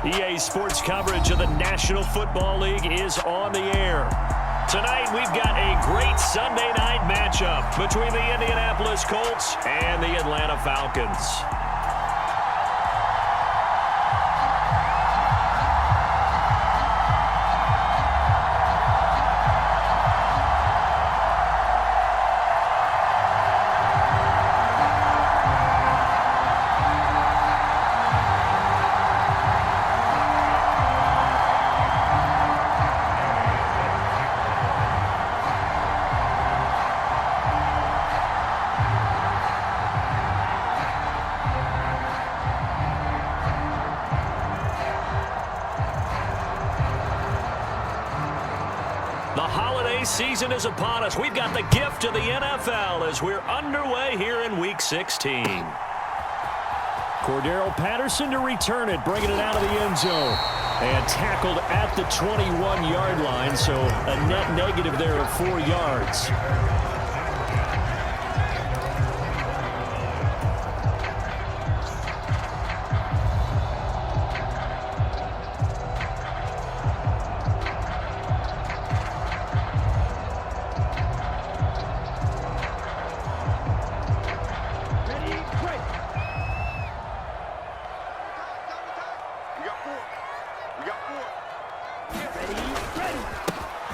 EA Sports coverage of the National Football League is on the air. Tonight, we've got a great Sunday night matchup between the Indianapolis Colts and the Atlanta Falcons. The holiday season is upon us. We've got the gift of the NFL as we're underway here in Week 16. Cordero Patterson to return it, bringing it out of the end zone. And tackled at the 21-yard line, so a net negative there of 4 yards.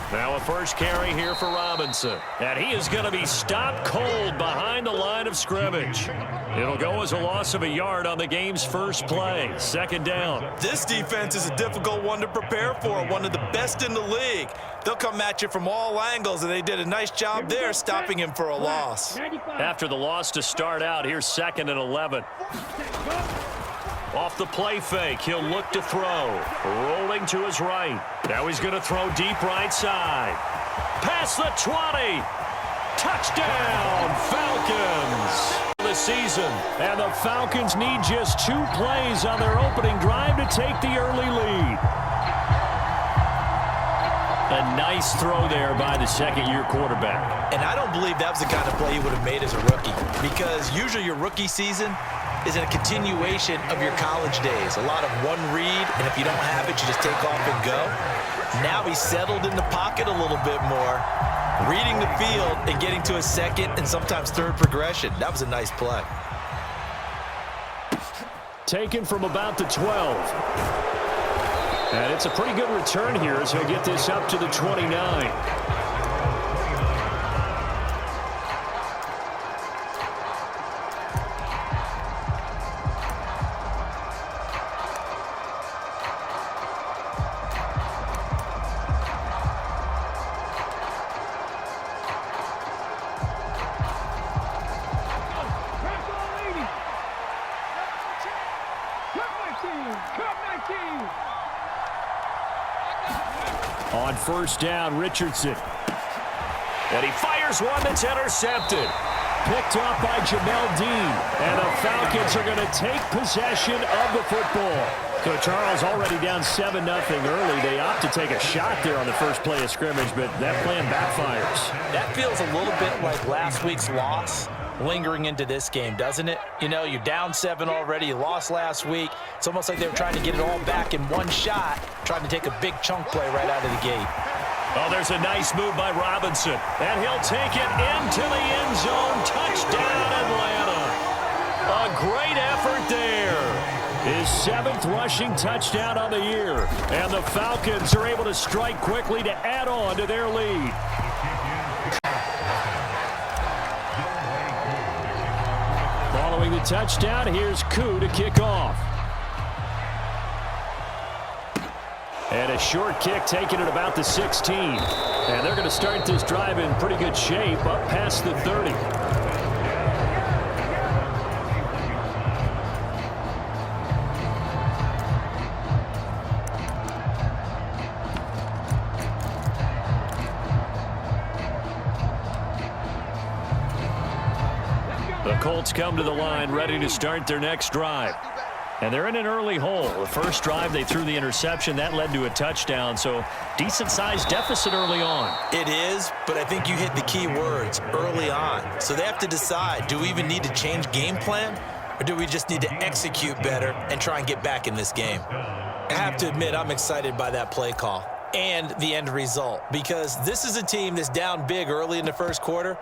Now a first carry here for Robinson. And he is going to be stopped cold behind the line of scrimmage. It'll go as a loss of a yard on the game's first play. Second down. This defense is a difficult one to prepare for, one of the best in the league. They'll come at you from all angles, and they did a nice job there stopping him for a loss. After the loss to start out, here's 2nd and 11. Off the play fake, he'll look to throw. Rolling to his right. Now he's going to throw deep right side. Past the 20. Touchdown, Falcons. The season, and the Falcons need just 2 plays on their opening drive to take the early lead. A nice throw there by the second-year quarterback. And I don't believe that was the kind of play he would have made as a rookie, because usually your rookie season is a continuation of your college days. A lot of one read, and if you don't have it, you just take off and go. Now he's settled in the pocket a little bit more, reading the field and getting to a second and sometimes third progression. That was a nice play. Taken from about the 12. And it's a pretty good return here as he'll get this up to the 29. On first down, Richardson. And he fires one that's intercepted. Picked off by Jamel Dean. And the Falcons are going to take possession of the football. So Charles already down 7-0 early. They opt to take a shot there on the first play of scrimmage, but that plan backfires. That feels a little bit like last week's loss lingering into this game, doesn't it? You know, you're down 7 already. You lost last week. It's almost like they were trying to get it all back in one shot, trying to take a big chunk play right out of the gate. Oh, there's a nice move by Robinson. And he'll take it into the end zone. Touchdown, Atlanta. A great effort there. His 7th rushing touchdown on the year. And the Falcons are able to strike quickly to add on to their lead. Following the touchdown, here's Koo to kick off. And a short kick taken at about the 16. And they're going to start this drive in pretty good shape up past the 30. The Colts come to the line ready to start their next drive. And they're in an early hole. The first drive, they threw the interception. That led to a touchdown, so decent-sized deficit early on. It is, but I think you hit the key words, early on. So they have to decide, do we even need to change game plan? or do we just need to execute better and try and get back in this game? I have to admit, I'm excited by that play call and the end result, because this is a team that's down big early in the first quarter,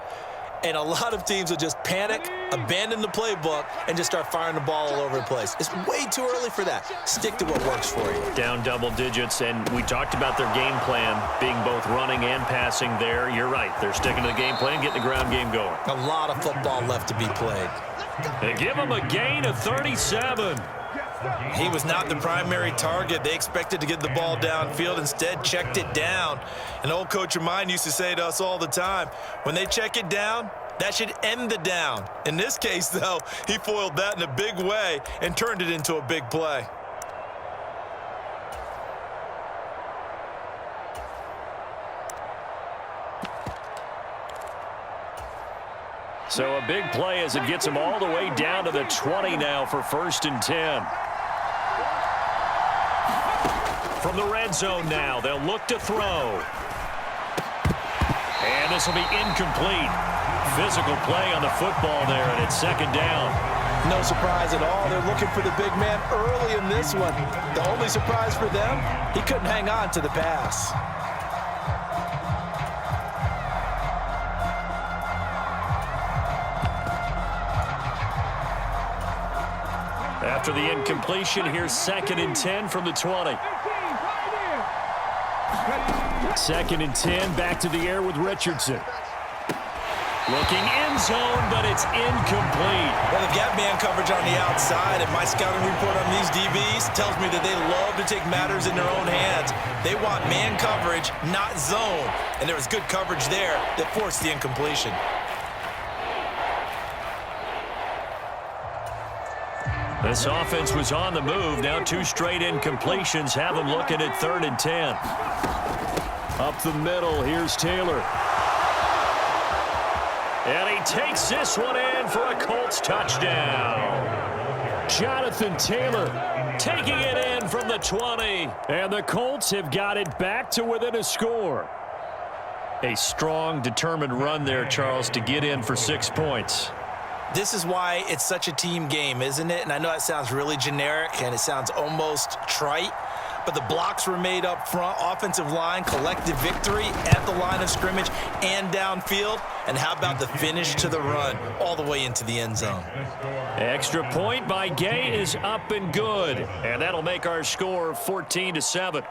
and a lot of teams will just panic, abandon the playbook, and just start firing the ball all over the place. It's way too early for that. Stick to what works for you. Down double digits, and we talked about their game plan being both running and passing there. You're right. They're sticking to the game plan, getting the ground game going. A lot of football left to be played. They give him a gain of 37. He was not the primary target. They expected to get the ball downfield. Instead, checked it down. An old coach of mine used to say to us all the time, when they check it down, that should end the down. In this case, though, he foiled that in a big way and turned it into a big play. So a big play as it gets him all the way down to the 20 now for 1st and 10. From the red zone now, they'll look to throw. And this will be incomplete. Physical play on the football there, and it's 2nd down. No surprise at all. They're looking for the big man early in this one. The only surprise for them, he couldn't hang on to the pass. After the incompletion, here's 2nd and 10 from the 20. 2nd and 10, back to the air with Richardson. Looking end zone, but it's incomplete. Well, they've got man coverage on the outside, and my scouting report on these DBs tells me that they love to take matters in their own hands. They want man coverage, not zone. And there was good coverage there that forced the incompletion. This offense was on the move. Now 2 straight incompletions have them looking at 3rd and 10. Up the middle, here's Taylor. And he takes this one in for a Colts touchdown. Jonathan Taylor taking it in from the 20. And the Colts have got it back to within a score. A strong, determined run there, Charles, to get in for 6 points. This is why it's such a team game, isn't it? And I know that sounds really generic and it sounds almost trite, but the blocks were made up front, offensive line, collective victory at the line of scrimmage and downfield. And how about the finish to the run all the way into the end zone? Extra point by Gay is up and good. And that'll make our score 14-7.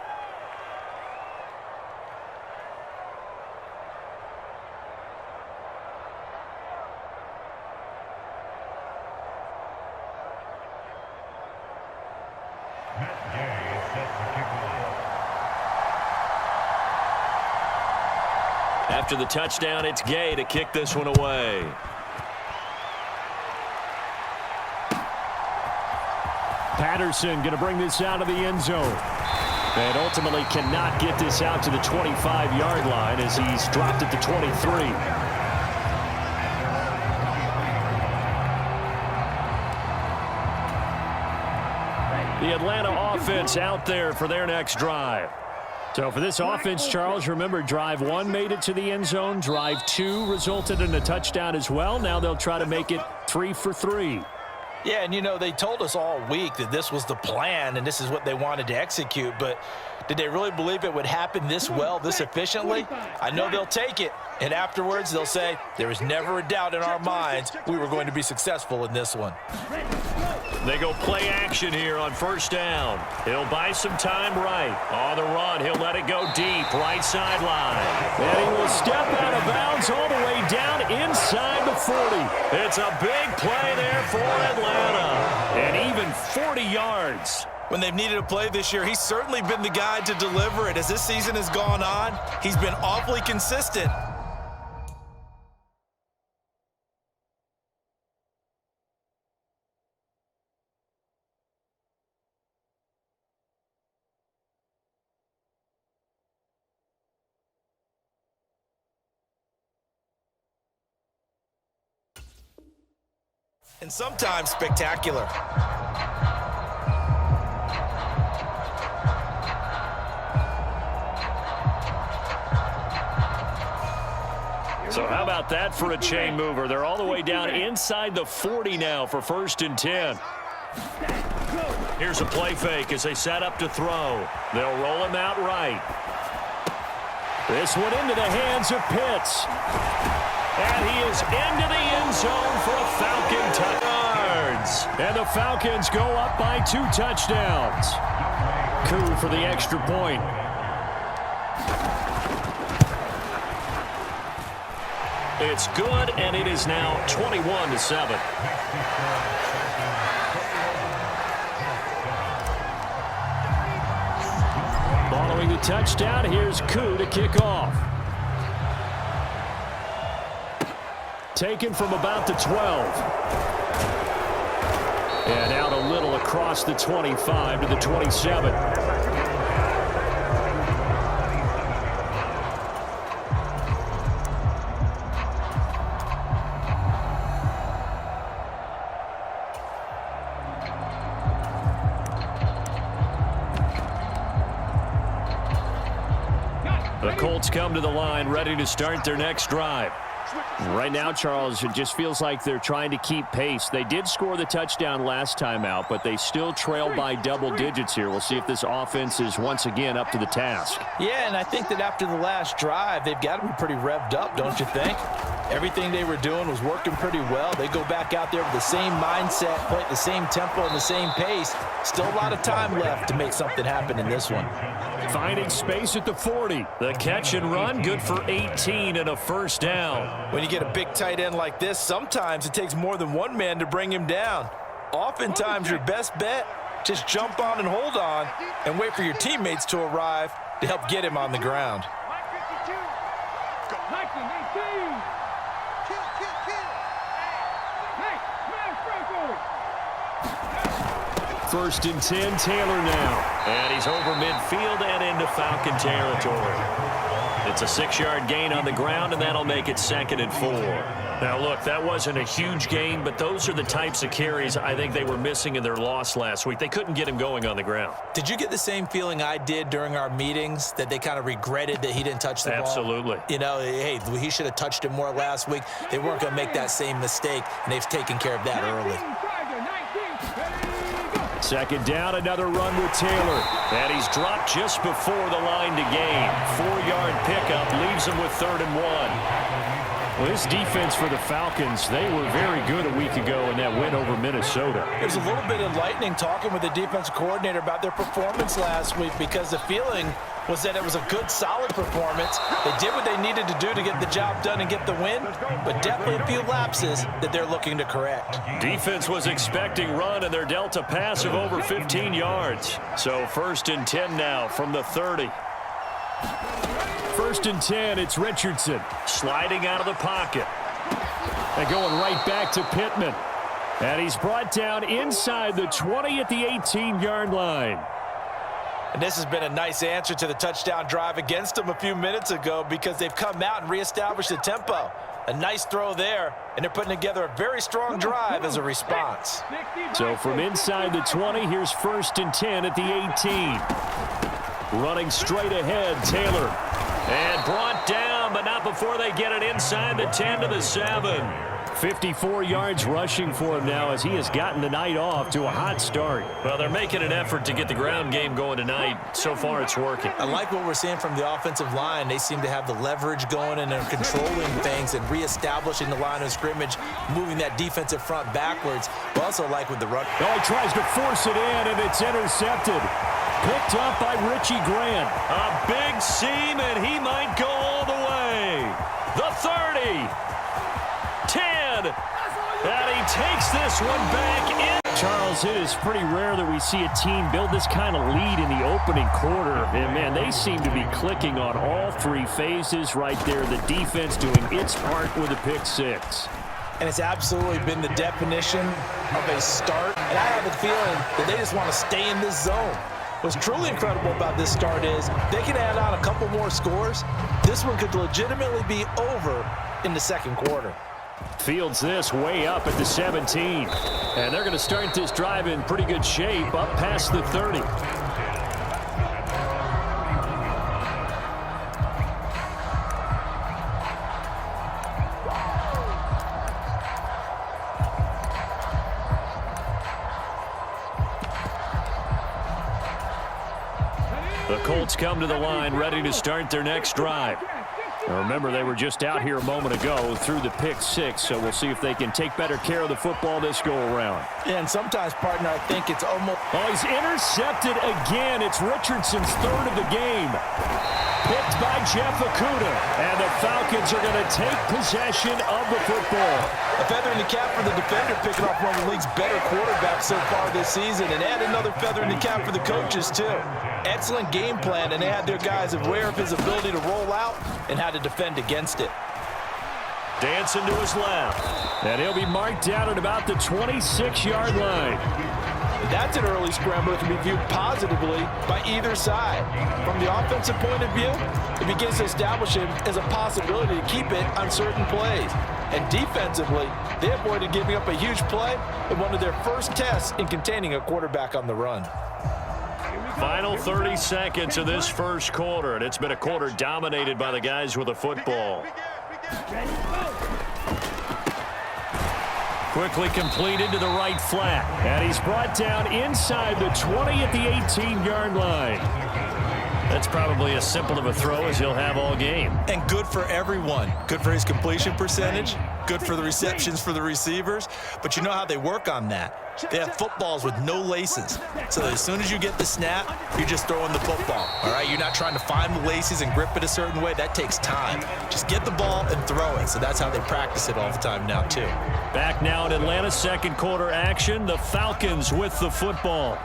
After the touchdown, it's Gay to kick this one away. Patterson going to bring this out of the end zone. And ultimately cannot get this out to the 25-yard line as he's dropped it to 23. The Atlanta offense out there for their next drive. So for this offense, Charles, remember, drive 1 made it to the end zone. Drive 2 resulted in a touchdown as well. Now they'll try to make it 3 for 3. Yeah, and you know, they told us all week that this was the plan and this is what they wanted to execute, but did they really believe it would happen this well, this efficiently? I know they'll take it, and afterwards they'll say, there was never a doubt in our minds we were going to be successful in this one. They go play action here on 1st down. He'll buy some time right. On the run, he'll let it go deep, right sideline. And he will step out of bounds all the way down inside the 40. It's a big play there for Atlanta. And even 40 yards. When they've needed a play this year, he's certainly been the guy to deliver it. As this season has gone on, he's been awfully consistent. And sometimes spectacular. So how about about that for a chain mover? They're all the way down inside the 40 now for 1st and 10. Here's a play fake as they set up to throw. They'll roll him out right. This one into the hands of Pitts. And he is into the end zone for a Falcon touchdown. And the Falcons go up by 2 touchdowns. Coup for the extra point. It's good, and it is now 21-7. Following the touchdown, here's Coup to kick off. Taken from about the 12. And out a little across the 25 to the 27. The Colts come to the line, ready to start their next drive. Right now, Charles, it just feels like they're trying to keep pace. They did score the touchdown last time out, but they still trail by double digits here. We'll see if this offense is once again up to the task. Yeah, and I think that after the last drive, they've got to be pretty revved up, don't you think? Everything they were doing was working pretty well. They go back out there with the same mindset, play at the same tempo and the same pace. Still a lot of time left to make something happen in this one. Finding space at the 40. The catch and run, good for 18 and a 1st down. When you get a big tight end like this, sometimes it takes more than one man to bring him down. Oftentimes, your best bet, just jump on and hold on and wait for your teammates to arrive to help get him on the ground. 1st and 10, Taylor now. And he's over midfield and into Falcon territory. It's a 6-yard gain on the ground, and that'll make it 2nd and 4. Now, look, that wasn't a huge gain, but those are the types of carries I think they were missing in their loss last week. They couldn't get him going on the ground. Did you get the same feeling I did during our meetings, that they kind of regretted that he didn't touch the ball? Absolutely. You know, hey, he should have touched it more last week. They weren't going to make that same mistake, and they've taken care of that early. 2nd down, another run with Taylor. And he's dropped just before the line to gain. 4-yard pickup leaves him with 3rd and 1. Well, this defense for the Falcons, they were very good a week ago in that win over Minnesota. There's a little bit of lightning talking with the defensive coordinator about their performance last week, because the feeling was that it was a good, solid performance. They did what they needed to do to get the job done and get the win, but definitely a few lapses that they're looking to correct. Defense was expecting run, and they're dealt a pass of over 15 yards. So 1st and 10 now from the 30. 1st and 10, it's Richardson sliding out of the pocket. And going right back to Pittman. And he's brought down inside the 20 at the 18-yard line. And this has been a nice answer to the touchdown drive against them a few minutes ago, because they've come out and reestablished the tempo. A nice throw there, and they're putting together a very strong drive as a response. So from inside the 20, here's 1st and 10 at the 18. Running straight ahead, Taylor. And brought down, but not before they get it inside the 10 to the 7. 54 yards rushing for him now, as he has gotten the night off to a hot start. Well, they're making an effort to get the ground game going tonight. So far, it's working. I like what we're seeing from the offensive line. They seem to have the leverage going, and they're controlling things and reestablishing the line of scrimmage, moving that defensive front backwards. We also like with the run. Oh, he tries to force it in, and it's intercepted. Picked up by Richie Grant. A big seam, and he might go all the way. The 30. 10. And he takes this one back in. Charles, it is pretty rare that we see a team build this kind of lead in the opening quarter. And, man, they seem to be clicking on all 3 phases right there. The defense doing its part with a pick 6. And it's absolutely been the definition of a start. And I have a feeling that they just want to stay in this zone. What's truly incredible about this start is they can add on a couple more scores. This one could legitimately be over in the 2nd quarter. Fields this way up at the 17. And they're going to start this drive in pretty good shape up past the 30. The Colts come to the line ready to start their next drive. Now remember, they were just out here a moment ago through the pick six, so we'll see if they can take better care of the football this go-around. Yeah, and sometimes, partner, I think it's almost... Oh, he's intercepted again. It's Richardson's third of the game. Picked by Jeff Okudah, and the Falcons are going to take possession of the football. A feather in the cap for the defender, picking off one of the league's better quarterbacks so far this season, and add another feather in the cap for the coaches, too. Excellent game plan, and they had their guys aware of his ability to roll out and how to defend against it. Dancing to his left, and he'll be marked down at about the 26-yard line. That's an early scrambler to be viewed positively by either side. From the offensive point of view, it begins to establish him as a possibility to keep it on certain plays. And defensively, they avoided giving up a huge play in one of their first tests in containing a quarterback on the run. Final 30 seconds of this first quarter, and it's been a quarter dominated by the guys with the football. Quickly completed to the right flat. And he's brought down inside the 20 at the 18-yard line. That's probably as simple of a throw as he'll have all game. And good for everyone. Good for his completion percentage. Good for the receptions for the receivers. But you know how they work on that. They have footballs with no laces. So as soon as you get the snap, you're just throwing the football. All right, you're not trying to find the laces and grip it a certain way. That takes time. Just get the ball and throw it. So that's how they practice it all the time now, too. Back now in Atlanta's second quarter action. The Falcons with the football.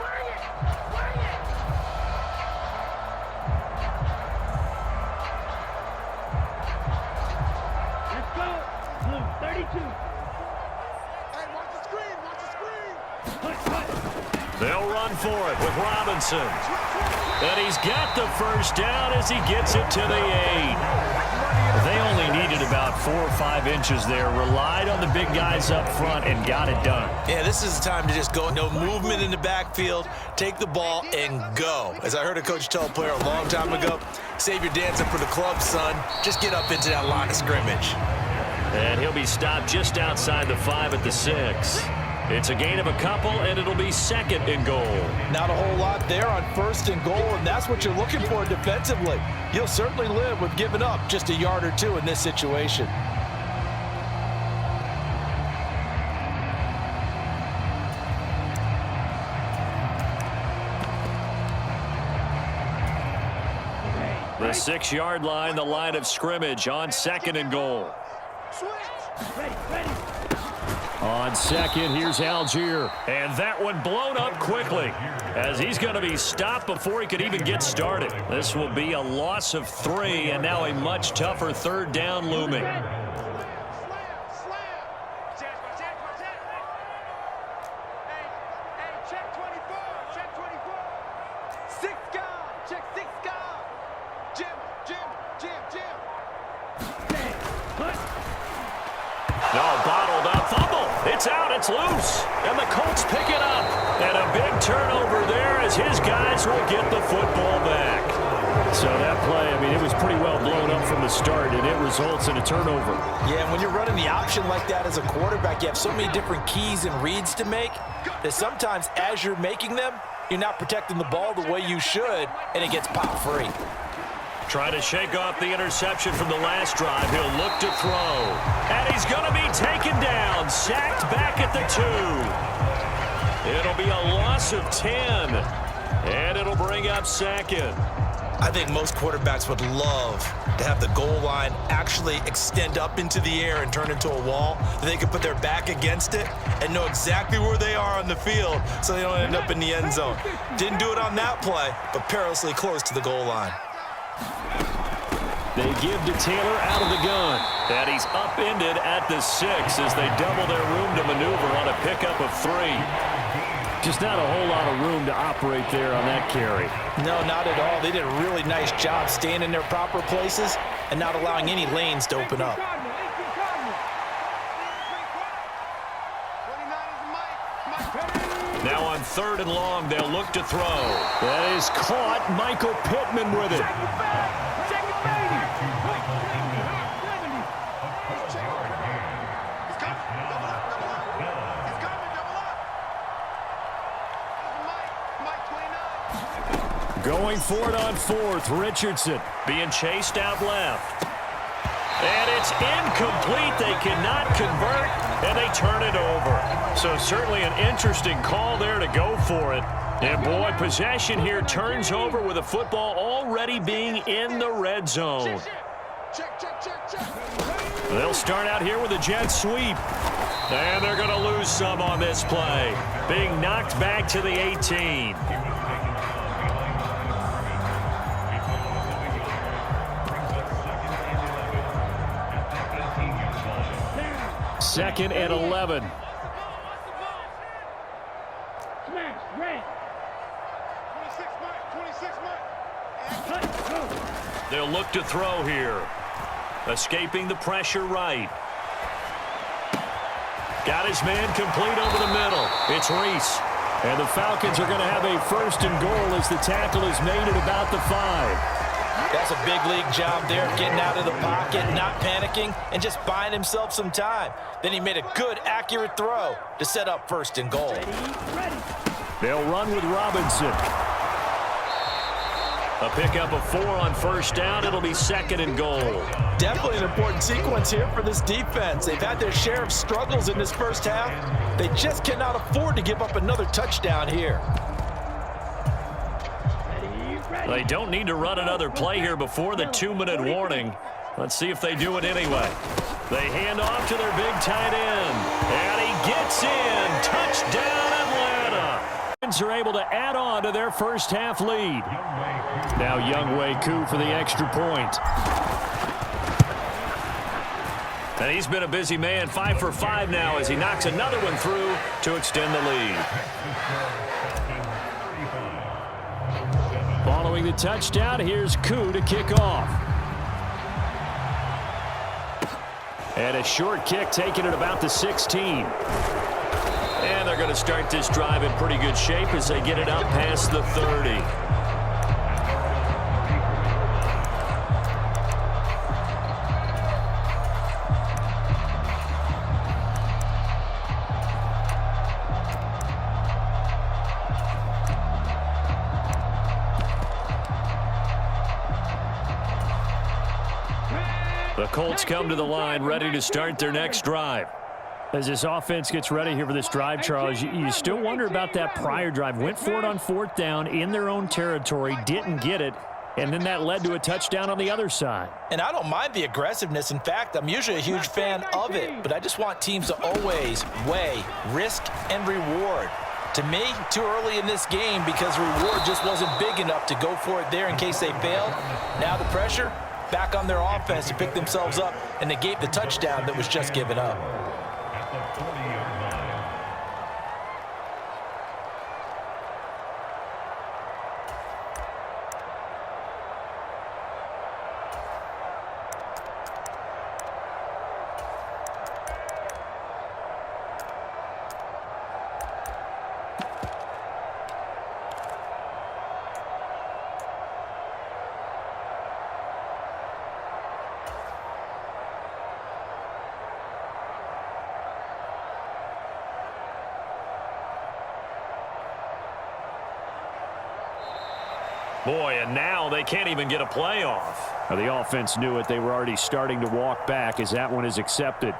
They'll run for it with Robinson. And he's got the first down as he gets it to the 8. They only needed about 4 or 5 inches there. Relied on the big guys up front and got it done. Yeah, this is the time to just go. No movement in the backfield. Take the ball and go. As I heard a coach tell a player a long time ago, save your dancing for the club, son. Just get up into that line of scrimmage. And he'll be stopped just outside the 5 at the 6. It's a gain of a couple, and it'll be second and goal. Not a whole lot there on first and goal, and that's what you're looking for defensively. You'll certainly live with giving up just a yard or two in this situation. The 6-yard line, the line of scrimmage on second and goal. On second, here's Algier. And that one blown up quickly as he's going to be stopped before he could even get started. This will be a loss of 3, and now a much tougher third down looming. It's loose, and the Colts pick it up. And a big turnover there as his guys will get the football back. So that play, I mean, it was pretty well blown up from the start, and it results in a turnover. Yeah, and when you're running the option like that as a quarterback, you have so many different keys and reads to make that sometimes as you're making them, you're not protecting the ball the way you should, and it gets popped free. Trying to shake off the interception from the last drive. He'll look to throw. And he's going to be taken down. Sacked back at the 2. It'll be a loss of 10. And it'll bring up second. I think most quarterbacks would love to have the goal line actually extend up into the air and turn into a wall. That they can put their back against it and know exactly where they are on the field so they don't end up in the end zone. Didn't do it on that play, but perilously close to the goal line. They give to Taylor out of the gun. And he's upended at the 6 as they double their room to maneuver on a pickup of 3. Just not a whole lot of room to operate there on that carry. No, not at all. They did a really nice job staying in their proper places and not allowing any lanes to open up. Now on third and long, they'll look to throw. That is caught. Michael Pittman with it. Going for it on fourth. Richardson being chased out left. And it's incomplete. They cannot convert, and they turn it over. So certainly an interesting call there to go for it. And, boy, possession here turns over with the football already being in the red zone. They'll start out here with a jet sweep. And they're going to lose some on this play. Being knocked back to the 18. Second and 11. They'll look to throw here. Escaping the pressure right. Got his man complete over the middle. It's Reese. And the Falcons are going to have a first and goal as the tackle is made at about the 5. That's a big league job there, getting out of the pocket, not panicking, and just buying himself some time. Then he made a good, accurate throw to set up first and goal. They'll run with Robinson. A pickup of 4 on first down. It'll be second and goal. Definitely an important sequence here for this defense. They've had their share of struggles in this first half. They just cannot afford to give up another touchdown here. They don't need to run another play here before the 2-minute warning. Let's see if they do it anyway. They hand off to their big tight end. And he gets in. Touchdown, Atlanta. Are able to add on to their first half lead. Now Younghoe Koo for the extra point. And he's been a busy man, 5 for 5 now as he knocks another one through to extend the lead. Following the touchdown, here's Koo to kick off. And a short kick taken at about the 16. And they're going to start this drive in pretty good shape as they get it up past the 30. The Colts come to the line ready to start their next drive. As this offense gets ready here for this drive, Charles, you still wonder about that prior drive. Went for it on fourth down in their own territory, didn't get it, and then that led to a touchdown on the other side. And I don't mind the aggressiveness. In fact, I'm usually a huge fan of it, but I just want teams to always weigh risk and reward. To me, too early in this game because reward just wasn't big enough to go for it there in case they failed. Now the pressure back on their offense to pick themselves up and negate the touchdown that was just given up. Boy, and now they can't even get a play off. Now, the offense knew it. They were already starting to walk back as that one is accepted.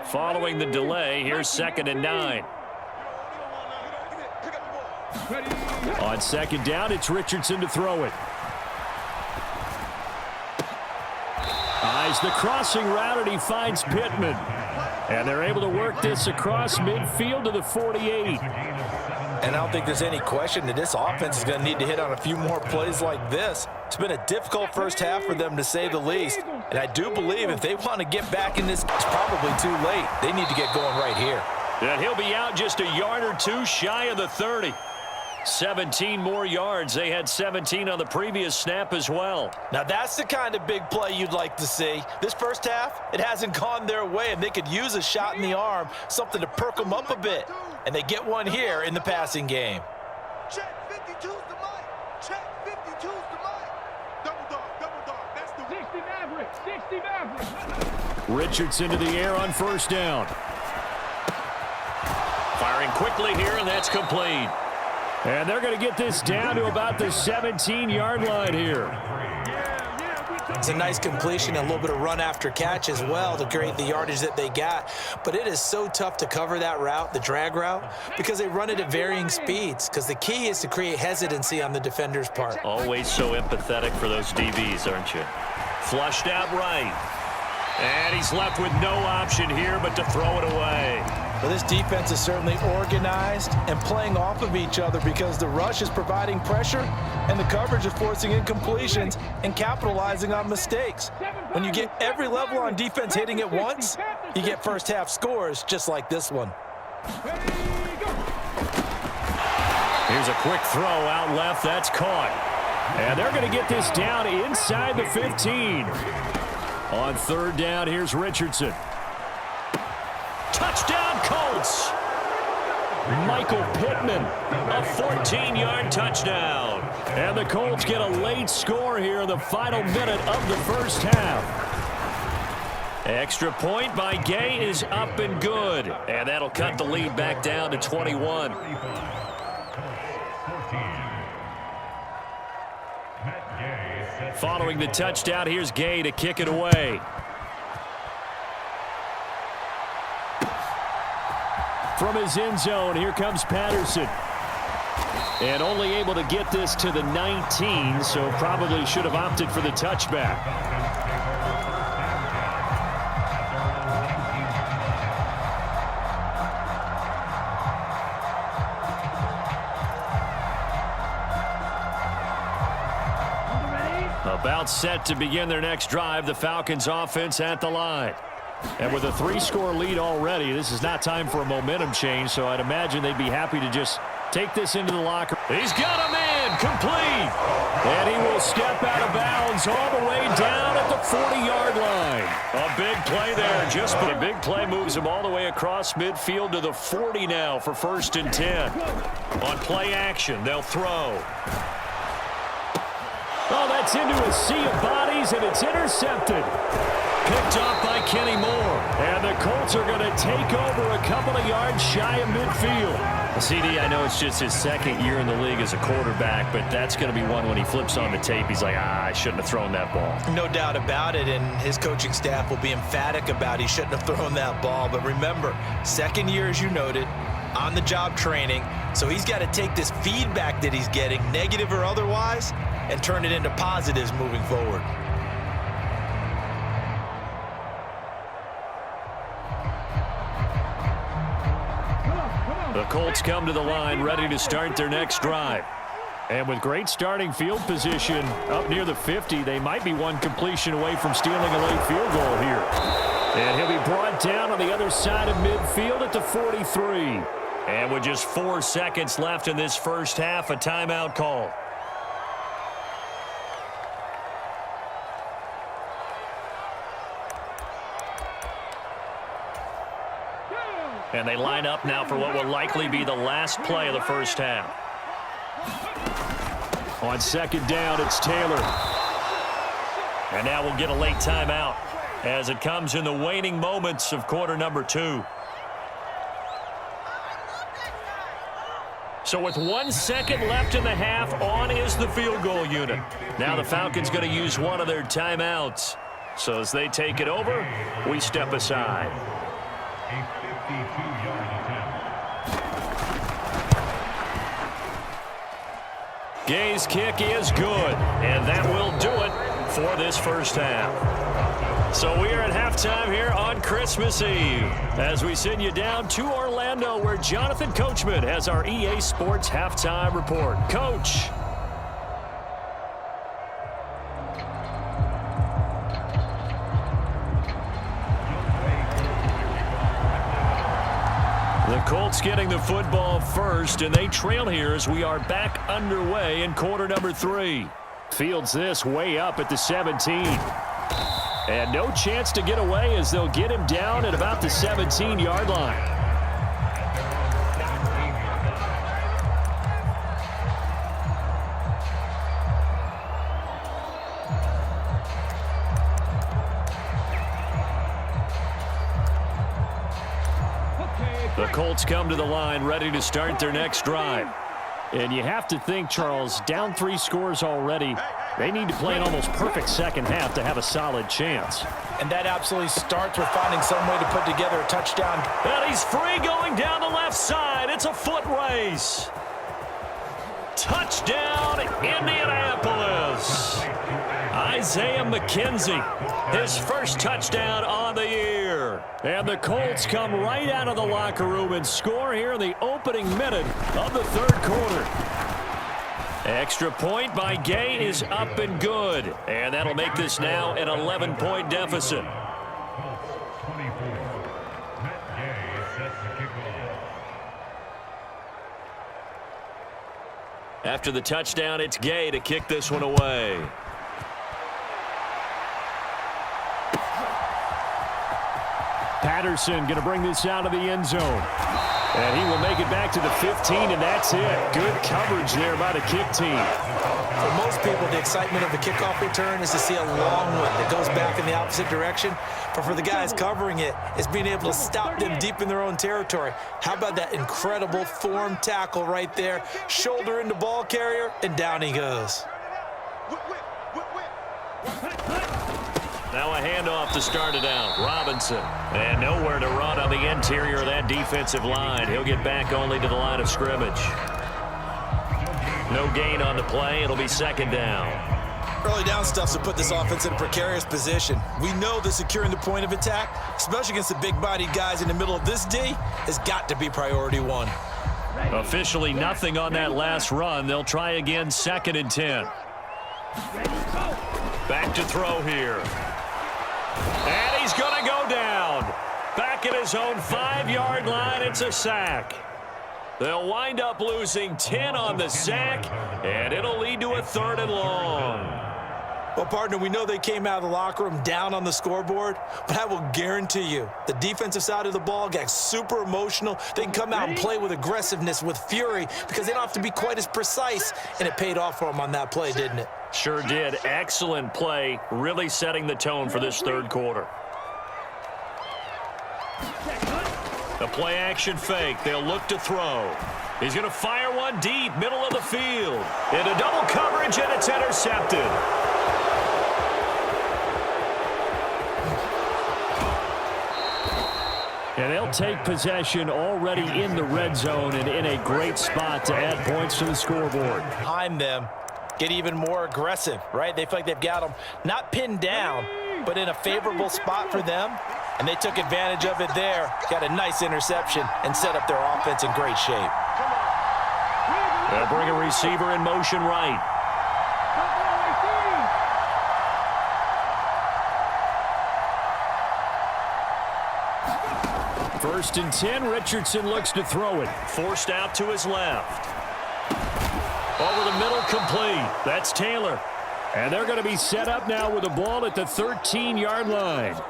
Following the delay, here's 2nd and 9. On 2nd down, it's Richardson to throw it. Eyes the crossing route, and he finds Pittman. And they're able to work this across midfield to the 48. And I don't think there's any question that this offense is going to need to hit on a few more plays like this. It's been a difficult first half for them, to say the least. And I do believe if they want to get back in this, it's probably too late. They need to get going right here. And he'll be out just a yard or two shy of the 30. 17 more yards. They had 17 on the previous snap as well. Now that's the kind of big play you'd like to see. This first half, it hasn't gone their way, and they could use a shot in the arm, something to perk them up a bit. And they get one here in the passing game. Check 52's the mic. Check 52's the mic. Double dog. That's the 60 Maverick. 60 Maverick. Richardson to the air on first down. Firing quickly here, and that's complete. And they're going to get this down to about the 17-yard line here. It's a nice completion, a little bit of run after catch as well to create the yardage that they got. But it is so tough to cover that route, the drag route, because they run it at varying speeds. Because the key is to create hesitancy on the defender's part. Always so empathetic for those DBs, aren't you? Flushed out right. And he's left with no option here but to throw it away. Well, this defense is certainly organized and playing off of each other because the rush is providing pressure and the coverage is forcing incompletions and capitalizing on mistakes. When you get every level on defense hitting at once, you get first half scores just like this one. Here's a quick throw out left. That's caught. And they're going to get this down inside the 15. On third down, here's Richardson. Touchdown, Colts! Michael Pittman, a 14-yard touchdown. And the Colts get a late score here in the final minute of the first half. Extra point by Gay is up and good. And that'll cut the lead back down to 21. Following the touchdown, here's Gay to kick it away. From his end zone, here comes Patterson. And only able to get this to the 19, so probably should have opted for the touchback. About set to begin their next drive, the Falcons offense at the line. And with a 3-score lead already, this is not time for a momentum change, so I'd imagine they'd be happy to just take this into the locker. He's got a man, complete. And he will step out of bounds all the way down at the 40-yard line. A big play there. Just a big play moves him all the way across midfield to the 40 now for 1st and 10. On play action, they'll throw. Oh, that's into a sea of bodies, and it's intercepted. Picked off by Kenny Moore. And the Colts are going to take over a couple of yards shy of midfield. CD, I know it's just his second year in the league as a quarterback, but that's going to be one when he flips on the tape. He's like, I shouldn't have thrown that ball. No doubt about it, and his coaching staff will be emphatic about he shouldn't have thrown that ball. But remember, second year, as you noted, on-the-job training, so he's got to take this feedback that he's getting, negative or otherwise, and turn it into positives moving forward. The Colts come to the line ready to start their next drive. And with great starting field position up near the 50, they might be one completion away from stealing a late field goal here. And he'll be brought down on the other side of midfield at the 43. And with just 4 seconds left in this first half, a timeout call. And they line up now for what will likely be the last play of the first half. On second down, it's Taylor. And now we'll get a late timeout as it comes in the waning moments of quarter number 2. So with 1 second left in the half, on is the field goal unit. Now the Falcons going to use one of their timeouts. So as they take it over, we step aside. Gay's kick is good, and that will do it for this first half. So we are at halftime here on Christmas Eve as we send you down to Orlando where Jonathan Coachman has our EA Sports halftime report. Coach. The Colts getting the football first, and they trail here as we are back underway in quarter number 3. Fields this way up at the 17. And no chance to get away as they'll get him down at about the 17-yard line. The Colts come to the line ready to start their next drive. And you have to think, Charles, down 3 scores already. They need to play an almost perfect second half to have a solid chance. And that absolutely starts with finding some way to put together a touchdown. And he's free going down the left side. It's a foot race. Touchdown, Indianapolis. Isaiah McKenzie, his first touchdown on the year. And the Colts come right out of the locker room and score here in the opening minute of the third quarter. Extra point by Gay is up and good. And that'll make this now an 11-point deficit. After the touchdown, it's Gay to kick this one away. Patterson going to bring this out of the end zone. And he will make it back to the 15, and that's it. Good coverage there by the kick team. For most people, the excitement of the kickoff return is to see a long one that goes back in the opposite direction. But for the guys covering it, it's being able to stop them deep in their own territory. How about that incredible form tackle right there? Shoulder into ball carrier, and down he goes. Now a handoff to start it out. Robinson. And nowhere to run on the interior of that defensive line. He'll get back only to the line of scrimmage. No gain on the play. It'll be second down. Early down stuff to put this offense in a precarious position. We know that securing the point of attack, especially against the big-bodied guys in the middle of this D, has got to be priority one. Officially nothing on that last run. They'll try again, 2nd and 10. Back to throw here. And he's going to go down. Back at his own 5-yard line, it's a sack. They'll wind up losing 10 on the sack, and it'll lead to a 3rd and long. Well, partner, we know they came out of the locker room down on the scoreboard, but I will guarantee you the defensive side of the ball got super emotional. They can come out and play with aggressiveness, with fury, because they don't have to be quite as precise, and it paid off for them on that play, didn't it? Sure did. Excellent play, really setting the tone for this third quarter. The play action fake. They'll look to throw. He's going to fire one deep, middle of the field. Into double coverage, and it's intercepted. And they'll take possession already in the red zone and in a great spot to add points to the scoreboard. Behind them, get even more aggressive, right? They feel like they've got them not pinned down, but in a favorable spot for them. And they took advantage of it there. Got a nice interception and set up their offense in great shape. They'll bring a receiver in motion right. First and 10, Richardson looks to throw it. Forced out to his left. Over the middle, complete. That's Taylor. And they're going to be set up now with the ball at the 13-yard line.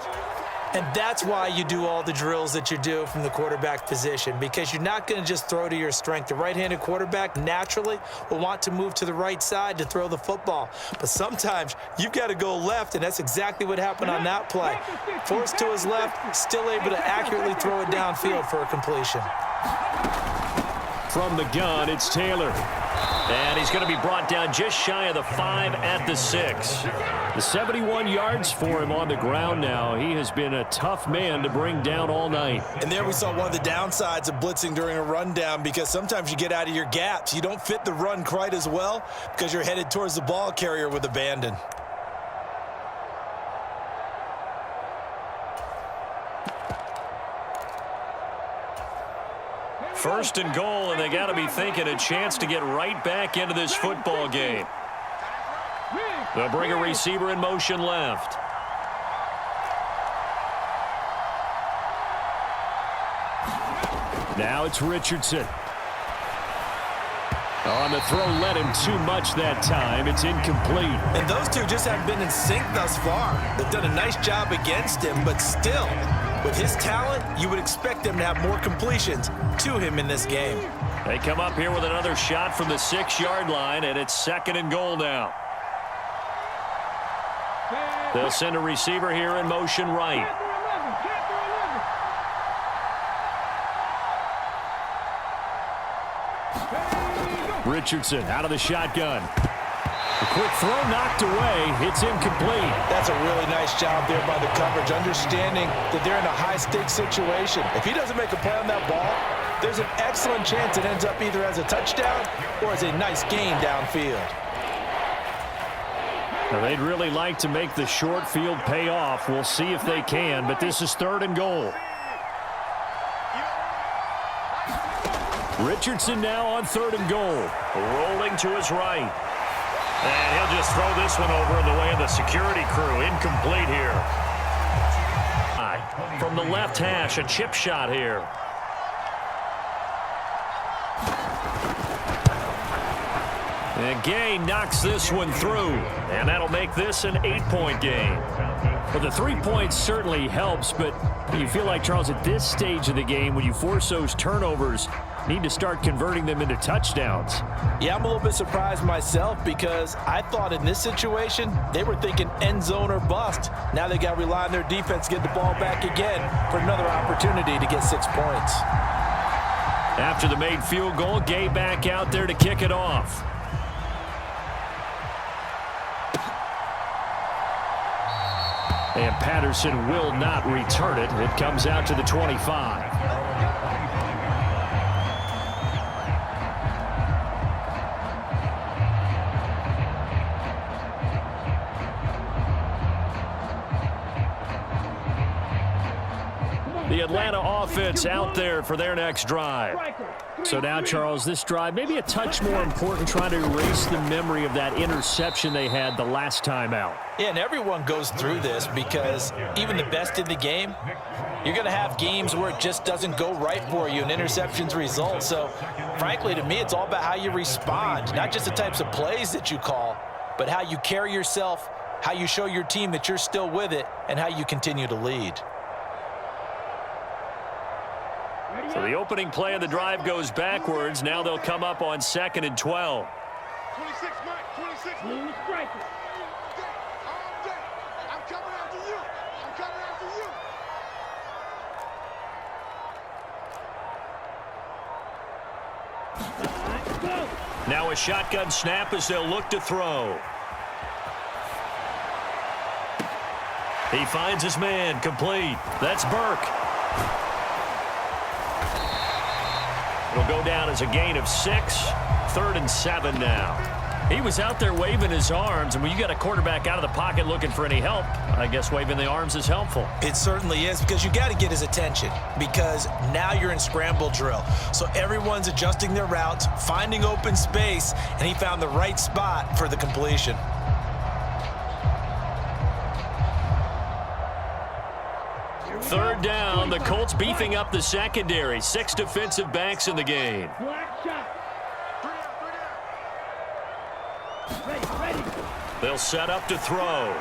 And that's why you do all the drills that you do from the quarterback position, because you're not going to just throw to your strength. The right-handed quarterback naturally will want to move to the right side to throw the football. But sometimes you've got to go left, and that's exactly what happened on that play. Forced to his left, still able to accurately throw it downfield for a completion. From the gun, it's Taylor. And he's going to be brought down just shy of the 5 at the 6. The 71 yards for him on the ground now. He has been a tough man to bring down all night. And there we saw one of the downsides of blitzing during a rundown, because sometimes you get out of your gaps. You don't fit the run quite as well because you're headed towards the ball carrier with abandon. First and goal, and they got to be thinking a chance to get right back into this football game. They'll bring a receiver in motion left. Now it's Richardson. On the throw, led him too much that time. It's incomplete. And those two just haven't been in sync thus far. They've done a nice job against him, but still, with his talent, you would expect them to have more completions to him in this game. They come up here with another shot from the 6-yard line, and it's 2nd and goal now. They'll send a receiver here in motion right. Richardson out of the shotgun. The quick throw knocked away. It's incomplete. That's a really nice job there by the coverage, understanding that they're in a high-stakes situation. If he doesn't make a play on that ball, there's an excellent chance it ends up either as a touchdown or as a nice gain downfield. Now, they'd really like to make the short field pay off. We'll see if they can, but this is 3rd and goal. Richardson now on 3rd and goal. Rolling to his right. And he'll just throw this one over in the way of the security crew. Incomplete here. From the left hash, a chip shot here. And Gay knocks this one through. And that'll make this an 8-point game. Well, the 3 points certainly helps, but you feel like, Charles, at this stage of the game, when you force those turnovers, need to start converting them into touchdowns. Yeah, I'm a little bit surprised myself because I thought in this situation they were thinking end zone or bust. Now they got to rely on their defense to get the ball back again for another opportunity to get 6 points. After the made field goal, Gay back out there to kick it off. And Patterson will not return it. It comes out to the 25. The Atlanta offense out there for their next drive. So now, Charles, this drive maybe a touch more important, trying to erase the memory of that interception they had the last time out. Yeah, and everyone goes through this because even the best in the game, you're going to have games where it just doesn't go right for you and interceptions result. So, frankly, to me, it's all about how you respond, not just the types of plays that you call, but how you carry yourself, how you show your team that you're still with it, and how you continue to lead. So the opening play of the drive goes backwards. Now they'll come up on 2nd and 12. 26, Mike. 26. I'm coming after you. I'm coming after you. Now a shotgun snap as they'll look to throw. He finds his man, complete. That's Burke. It'll go down as a gain of 6. 3rd and 7 now. He was out there waving his arms, and when you got a quarterback out of the pocket looking for any help, I guess waving the arms is helpful. It certainly is, because you got to get his attention, because now you're in scramble drill. So everyone's adjusting their routes, finding open space, and he found the right spot for the completion. Third down, the Colts beefing up the secondary. 6 defensive backs in the game. They'll set up to throw.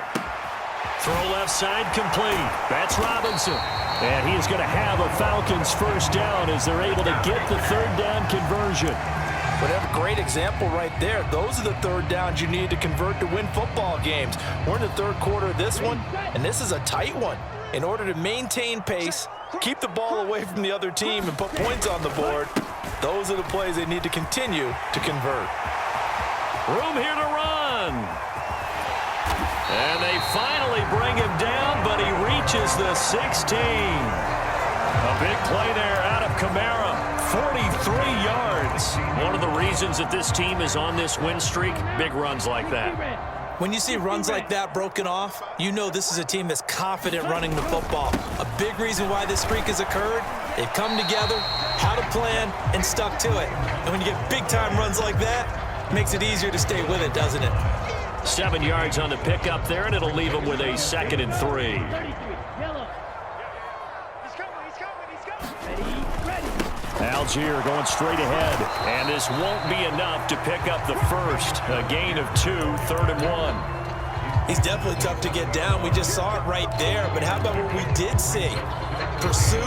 Throw left side, complete. That's Robinson. And he is going to have a Falcons first down as they're able to get the 3rd down conversion. But a great example right there. Those are the 3rd downs you need to convert to win football games. We're in the 3rd quarter of this one, and this is a tight one. In order to maintain pace, keep the ball away from the other team, and put points on the board, those are the plays they need to continue to convert. Room here to run. And they finally bring him down, but he reaches the 16. A big play there out of Kamara. 43 yards. One of the reasons that this team is on this win streak, big runs like that. When you see runs like that broken off, you know this is a team that's confident running the football. A big reason why this streak has occurred, they've come together, had a plan, and stuck to it. And when you get big-time runs like that, it makes it easier to stay with it, doesn't it? 7 yards on the pickup there, and it'll leave them with a 2nd and 3. Algier going straight ahead, and this won't be enough to pick up the first. A gain of 2, 3rd and 1. He's definitely tough to get down. We just saw it right there, but how about what we did see? Pursuit,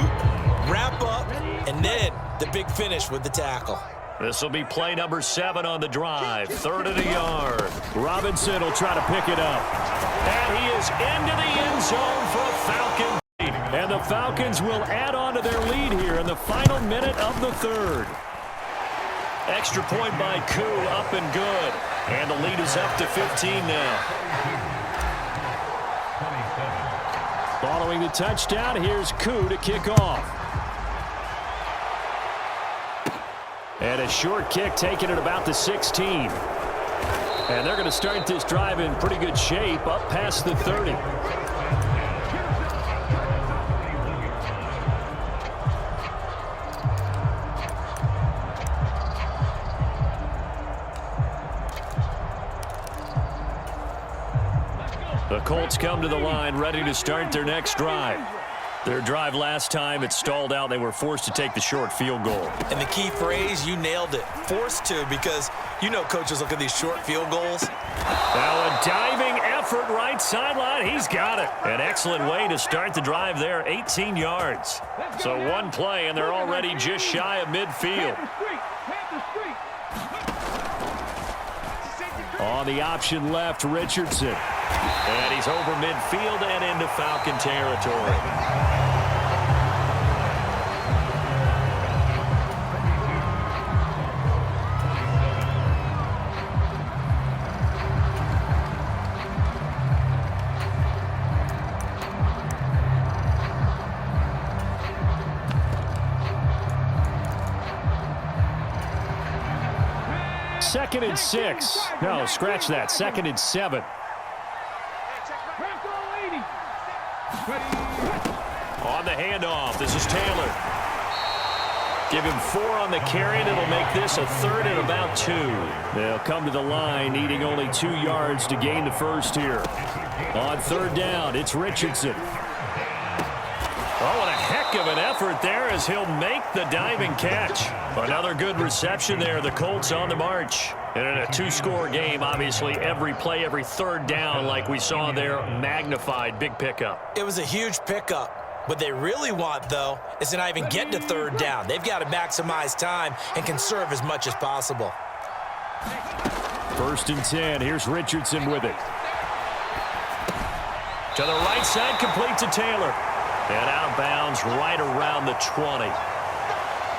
wrap up, and then the big finish with the tackle. This will be play number 7 on the drive. 3rd and a yard. Robinson will try to pick it up. And he is into the end zone for a Falcon. And the Falcons will add on to their lead here in the final minute of the 3rd. Extra point by Koo, up and good. And the lead is up to 15 now. Following the touchdown, here's Koo to kick off. And a short kick taken at about the 16. And they're going to start this drive in pretty good shape, up past the 30. The Colts come to the line, ready to start their next drive. Their drive last time, it stalled out. They were forced to take the short field goal. And the key phrase, you nailed it. Forced to, because you know coaches look at these short field goals. Now a diving effort right sideline. He's got it. An excellent way to start the drive there, 18 yards. So one play, and they're already just shy of midfield. On the option left, Richardson. And he's over midfield and into Falcon territory. Second and 6. No, scratch that. Second and 7. On the handoff, this is Taylor. Give him 4 on the carry, and it'll make this a third and about 2. They'll come to the line, needing only 2 yards to gain the first here. On third down, it's Richardson. Oh, what a heck of an effort there as he'll make the diving catch. Another good reception there. The Colts on the march. And in a 2-score game, obviously, every play, every third down, like we saw there, magnified. Big pickup. It was a huge pickup. What they really want, though, is to not even get to third down. They've got to maximize time and conserve as much as possible. First and 10. Here's Richardson with it. To the right side, complete to Taylor. And out of bounds right around the 20.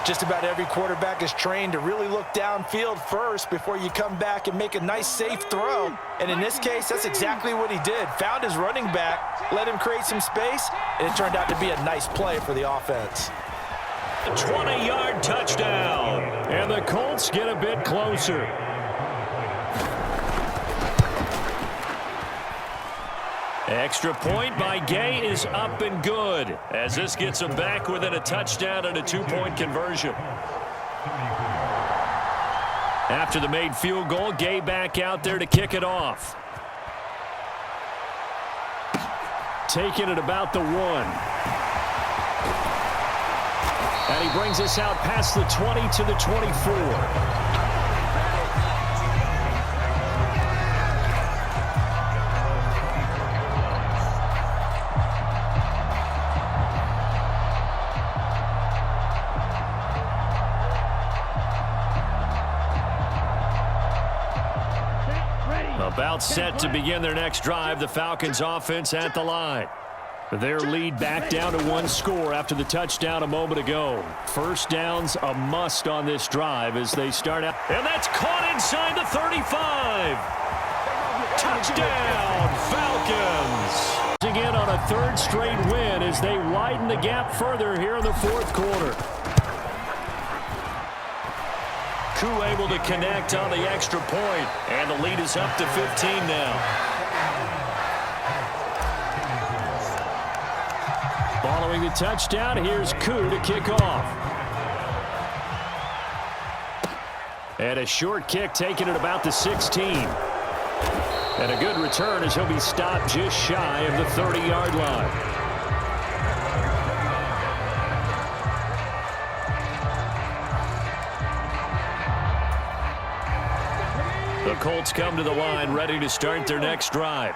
Just about every quarterback is trained to really look downfield first before you come back and make a nice, safe throw. And in this case, that's exactly what he did. Found his running back, let him create some space, and it turned out to be a nice play for the offense. A 20-yard touchdown. And the Colts get a bit closer. Extra point by Gay is up and good, as this gets them back within a touchdown and a 2-point conversion. After the made field goal, Gay back out there to kick it off. Taking it about the 1. And he brings us out past the 20 to the 24. About set to begin their next drive, the Falcons offense at the line. Their lead back down to 1 score after the touchdown a moment ago. First down's a must on this drive as they start out. And that's caught inside the 35. Touchdown, Falcons. Again on a 3rd straight win as they widen the gap further here in the 4th quarter. Koo able to connect on the extra point, and the lead is up to 15 now. Following the touchdown, here's Koo to kick off. And a short kick taken at about the 16. And a good return as he'll be stopped just shy of the 30-yard line. The Colts come to the line, ready to start their next drive.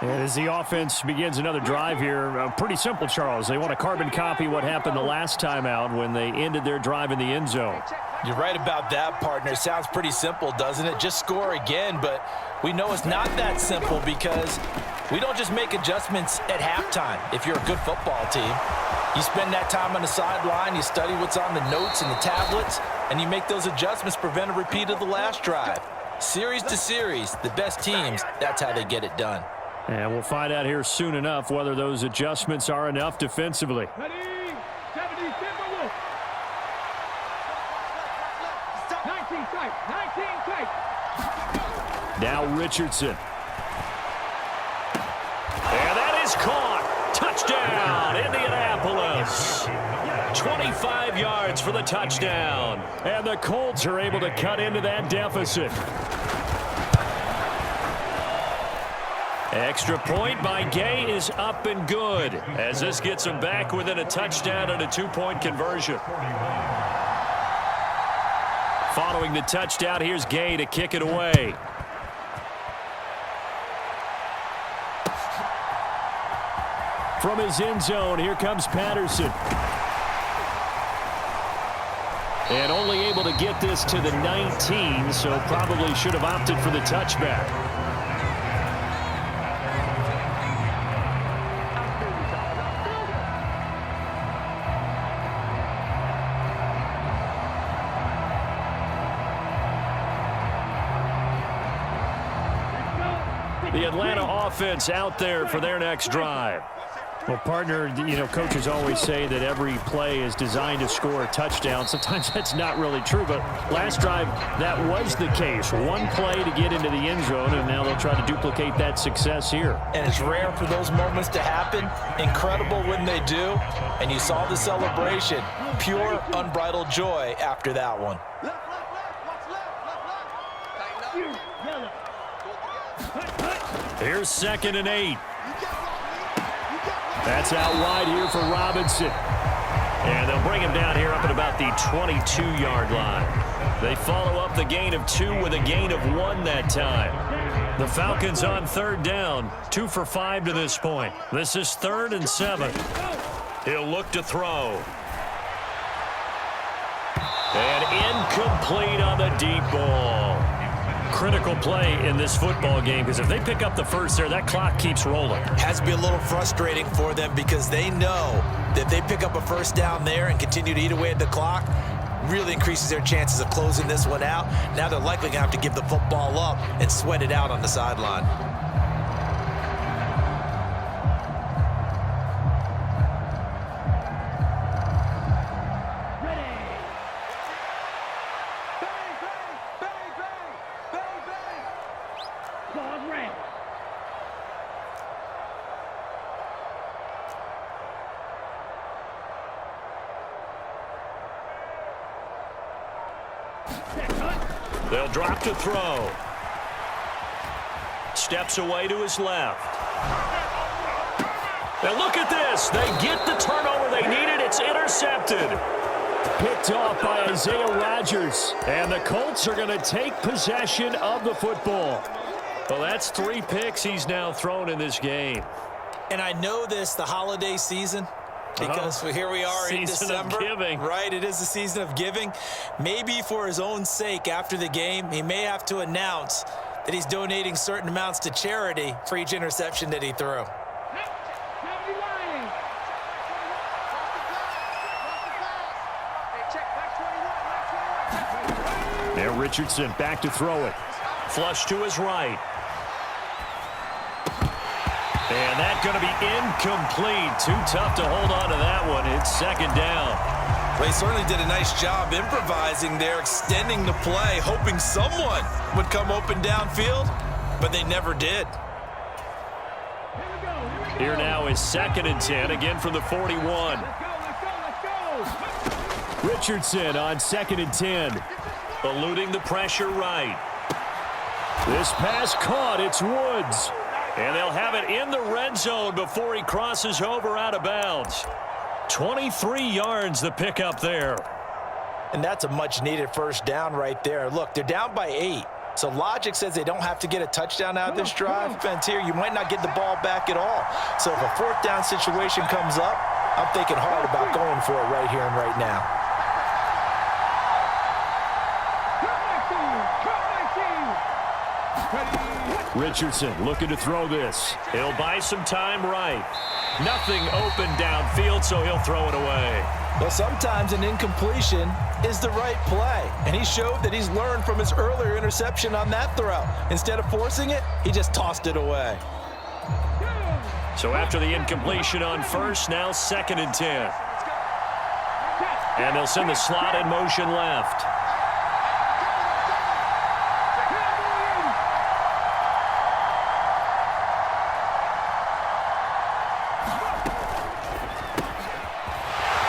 And as the offense begins another drive here, pretty simple, Charles. They want to carbon copy what happened the last time out when they ended their drive in the end zone. You're right about that, partner. Sounds pretty simple, doesn't it? Just score again, but we know it's not that simple because we don't just make adjustments at halftime if you're a good football team. You spend that time on the sideline, you study what's on the notes and the tablets, and you make those adjustments to prevent a repeat of the last drive. Series to series, the best teams, that's how they get it done. And we'll find out here soon enough whether those adjustments are enough defensively. Ready? 70, Timberwolves. 19 tight. 19 tight. Now Richardson. And that is caught. Touchdown, Indianapolis. 25 yards for the touchdown. And the Colts are able to cut into that deficit. Extra point by Gay is up and good, as this gets them back within a touchdown and a two-point conversion. Following the touchdown, here's Gay to kick it away. From his end zone, here comes Patterson. And only able to get this to the 19, so probably should have opted for the touchback. The Atlanta offense out there for their next drive. Well, partner, you know, coaches always say that every play is designed to score a touchdown. Sometimes that's not really true, but last drive, that was the case. One play to get into the end zone, and now they'll try to duplicate that success here. And it's rare for those moments to happen. Incredible when they do. And you saw the celebration. Pure, unbridled joy after that one. Left, watch left. Tighten up. Here's 2nd and 8. That's out wide here for Robinson. And they'll bring him down here up at about the 22-yard line. They follow up the gain of 2 with a gain of 1 that time. The Falcons on 3rd down, 2 for 5 to this point. This is 3rd and 7. He'll look to throw. And incomplete on the deep ball. Critical play in this football game, because if they pick up the first there, that clock keeps rolling. Has to be a little frustrating for them because they know that if they pick up a first down there and continue to eat away at the clock, really increases their chances of closing this one out. Now they're likely going to have to give the football up and sweat it out on the sideline. They'll drop to throw. Steps away to his left. Now look at this. They get the turnover they needed. It's intercepted. Picked off by Isaiah Rodgers. And the Colts are going to take possession of the football. Well, that's 3 picks he's now thrown in this game. And I know this, the holiday season, because here we are in December. Season of giving. Right, it is the season of giving. Maybe for his own sake after the game, he may have to announce that he's donating certain amounts to charity for each interception that he threw. Now Richardson back to throw it. Flush to his right. And that's going to be incomplete. Too tough to hold on to that one. It's 2nd down. Well, he certainly did a nice job improvising there, extending the play, hoping someone would come open downfield, but they never did. Here now is 2nd and 10, again from the 41. Richardson on 2nd and 10. Eluding the pressure right. This pass caught. It's Woods. And they'll have it in the red zone before he crosses over out of bounds. 23 yards the pickup there. And that's a much-needed first down right there. Look, they're down by 8. So logic says they don't have to get a touchdown out of this drive. Here, you might not get the ball back at all. So if a 4th down situation comes up, I'm thinking hard about going for it right here and right now. Ready? Richardson looking to throw this. He'll buy some time right. Nothing open downfield, so he'll throw it away. Well, sometimes an incompletion is the right play, and he showed that he's learned from his earlier interception on that throw. Instead of forcing it, he just tossed it away. So after the incompletion on first, now 2nd and 10. And they'll send the slot in motion left.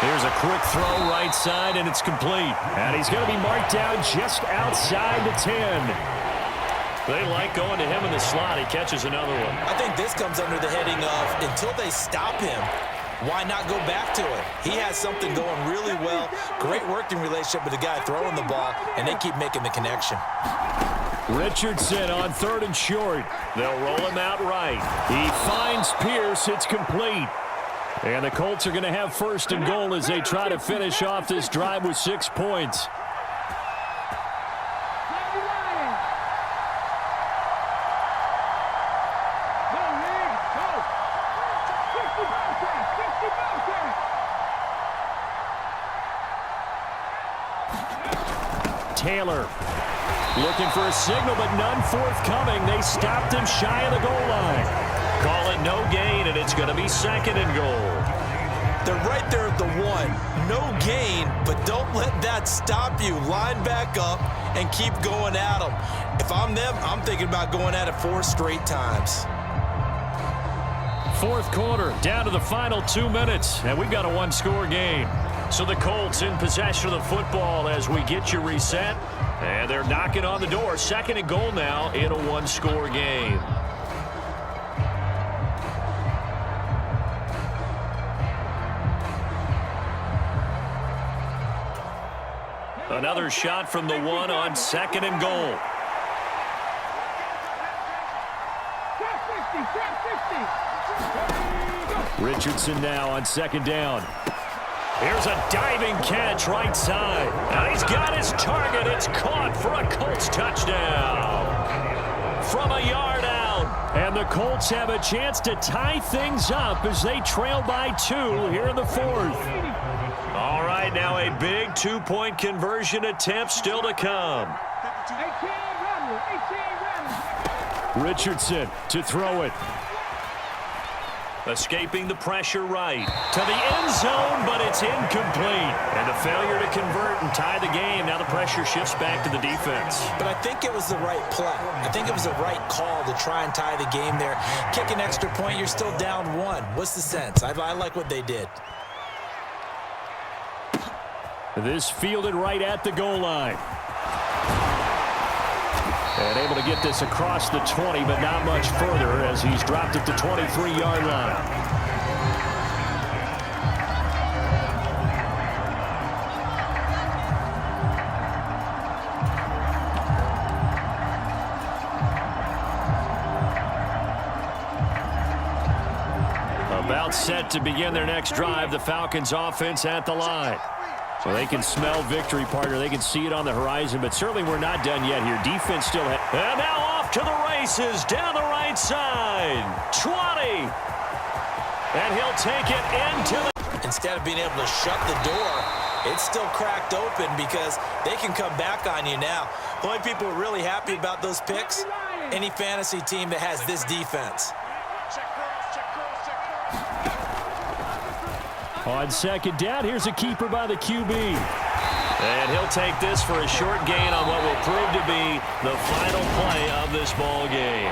Here's a quick throw right side, and it's complete. And he's going to be marked down just outside the 10. They like going to him in the slot. He catches another one. I think this comes under the heading of until they stop him, why not go back to it? He has something going really well. Great working relationship with the guy throwing the ball, and they keep making the connection. Richardson on 3rd and short. They'll roll him out right. He finds Pierce. It's complete. And the Colts are going to have 1st and goal as they try to finish off this drive with 6 points. Taylor looking for a signal, but none forthcoming. They stopped him shy of the goal line. Call it no gain, and it's going to be 2nd and goal. They're right there at the 1. No gain, but don't let that stop you. Line back up and keep going at them. If I'm them, I'm thinking about going at it 4 straight times. 4th quarter, down to the final 2 minutes, and we've got a 1-score game. So the Colts in possession of the football as we get you reset. And they're knocking on the door. 2nd and goal now in a 1-score game. Another shot from the 1 on 2nd and goal. Richardson now on 2nd down. Here's a diving catch right side. And he's got his target. It's caught for a Colts touchdown. From a yard out. And the Colts have a chance to tie things up as they trail by 2 here in the 4th. All right, now a big 2-point conversion attempt still to come. Richardson to throw it. Escaping the pressure right. To the end zone, but it's incomplete. And a failure to convert and tie the game. Now the pressure shifts back to the defense. But I think it was the right play. I think it was the right call to try and tie the game there. Kick an extra point, you're still down 1. What's the sense? I like what they did. This fielded right at the goal line. And able to get this across the 20, but not much further as he's dropped at the 23-yard line. About set to begin their next drive, the Falcons offense at the line. Well, they can smell victory, partner. They can see it on the horizon, but certainly we're not done yet here. Defense still has. And now off to the races down the right side. 20. And he'll take it into the... Instead of being able to shut the door, it's still cracked open because they can come back on you now. The only people who are really happy about those picks, any fantasy team that has this defense. On 2nd down, here's a keeper by the QB. And he'll take this for a short gain on what will prove to be the final play of this ball game.